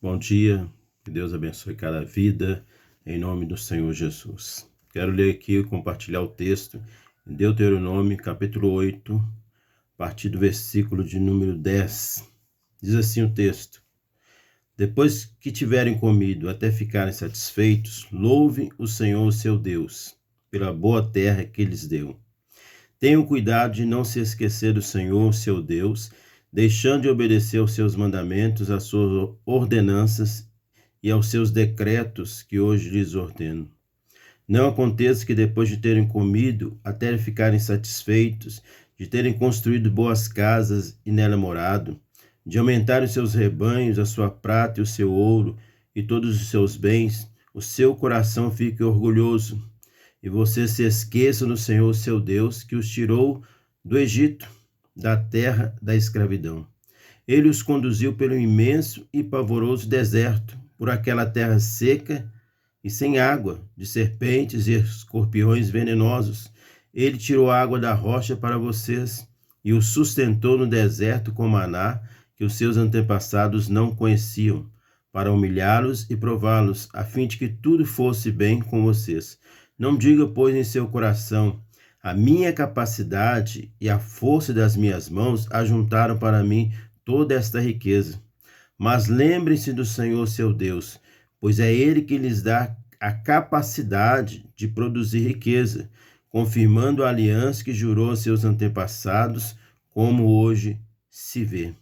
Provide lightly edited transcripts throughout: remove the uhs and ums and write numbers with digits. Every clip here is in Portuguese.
Bom dia, que Deus abençoe cada vida, em nome do Senhor Jesus. Quero ler aqui e compartilhar o texto em Deuteronômio, capítulo 8, a partir do versículo de número 10. Diz assim o texto: Depois que tiverem comido até ficarem satisfeitos, louvem o Senhor, seu Deus, pela boa terra que lhes deu. Tenham cuidado de não se esquecer do Senhor, seu Deus, deixando de obedecer aos seus mandamentos, às suas ordenanças e aos seus decretos que hoje lhes ordeno. Não aconteça que depois de terem comido, até ficarem satisfeitos, de terem construído boas casas e nela morado, de aumentarem os seus rebanhos, a sua prata e o seu ouro e todos os seus bens, o seu coração fique orgulhoso, e você se esqueça do Senhor, seu Deus, que os tirou do Egito, da terra da escravidão. Ele os conduziu pelo imenso e pavoroso deserto, por aquela terra seca e sem água, de serpentes e escorpiões venenosos. Ele tirou a água da rocha para vocês e os sustentou no deserto com maná que os seus antepassados não conheciam, para humilhá-los e prová-los, a fim de que tudo fosse bem com vocês. Não diga, pois, em seu coração: a minha capacidade e a força das minhas mãos ajuntaram para mim toda esta riqueza. Mas lembrem-se do Senhor, seu Deus, pois é Ele que lhes dá a capacidade de produzir riqueza, confirmando a aliança que jurou a seus antepassados, como hoje se vê.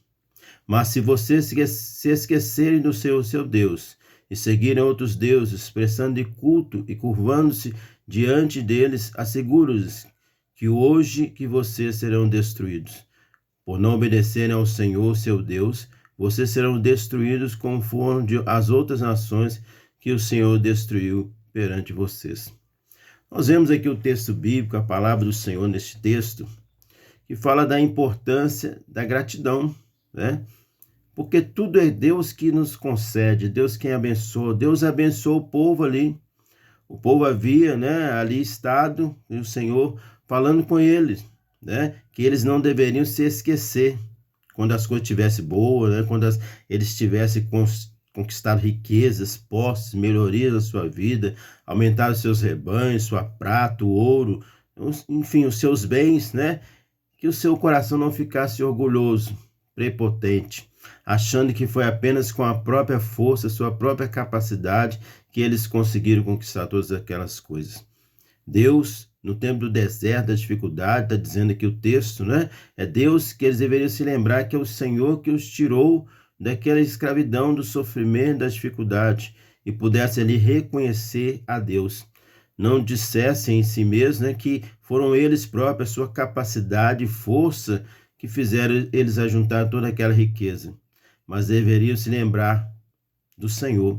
Mas se vocês se esquecerem do Senhor, seu Deus, e seguirem outros deuses, prestando de culto e curvando-se diante deles, asseguro-lhes que hoje que vocês serão destruídos. Por não obedecerem ao Senhor, seu Deus, vocês serão destruídos como foram as outras nações que o Senhor destruiu perante vocês. Nós vemos aqui o texto bíblico, a palavra do Senhor neste texto, que fala da importância da gratidão, né? Porque tudo é Deus que nos concede, Deus quem abençoa. Deus abençoou o povo ali. O povo havia, ali estado, e o Senhor falando com eles, que eles não deveriam se esquecer quando as coisas estivessem boas, quando eles tivessem conquistado riquezas, posses, melhorias na sua vida, aumentado seus rebanhos, sua prata, o ouro, enfim, os seus bens, que o seu coração não ficasse orgulhoso, prepotente, achando que foi apenas com a própria força, sua própria capacidade, que eles conseguiram conquistar todas aquelas coisas. Deus, no tempo do deserto, da dificuldade, está dizendo aqui o texto, é Deus que eles deveriam se lembrar que é o Senhor que os tirou daquela escravidão, do sofrimento, da dificuldade, e pudesse ali reconhecer a Deus. Não dissessem em si mesmos que foram eles próprios, a sua capacidade e força que fizeram eles ajuntar toda aquela riqueza, mas deveriam se lembrar do Senhor,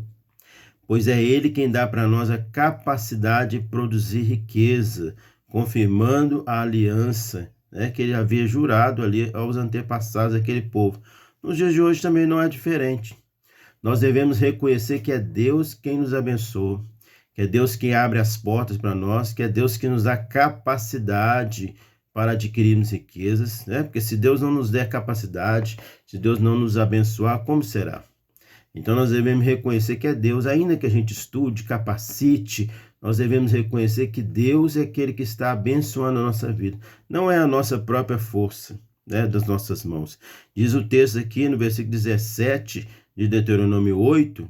pois é Ele quem dá para nós a capacidade de produzir riqueza, confirmando a aliança que Ele havia jurado ali aos antepassados daquele povo. Nos dias de hoje também não é diferente. Nós devemos reconhecer que é Deus quem nos abençoa, que é Deus quem abre as portas para nós, que é Deus que nos dá capacidade para adquirirmos riquezas, Porque se Deus não nos der capacidade, se Deus não nos abençoar, como será? Então nós devemos reconhecer que é Deus, ainda que a gente estude, capacite, nós devemos reconhecer que Deus é aquele que está abençoando a nossa vida. Não é a nossa própria força, das nossas mãos. Diz o texto aqui no versículo 17 de Deuteronômio 8,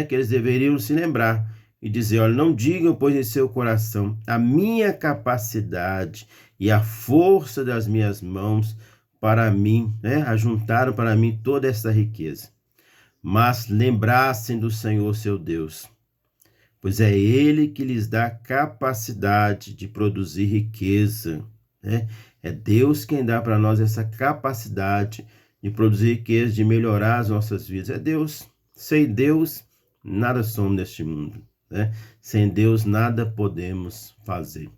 que eles deveriam se lembrar e dizer: olha, não digam, pois, em seu coração: a minha capacidade e a força das minhas mãos para mim, ajuntaram para mim toda essa riqueza. Mas lembrassem do Senhor, seu Deus, pois é Ele que lhes dá capacidade de produzir riqueza, É Deus quem dá para nós essa capacidade de produzir riqueza, de melhorar as nossas vidas. É Deus. Sem Deus, nada somos neste mundo, Sem Deus, nada podemos fazer.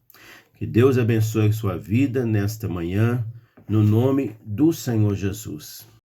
Que Deus abençoe a sua vida nesta manhã, no nome do Senhor Jesus.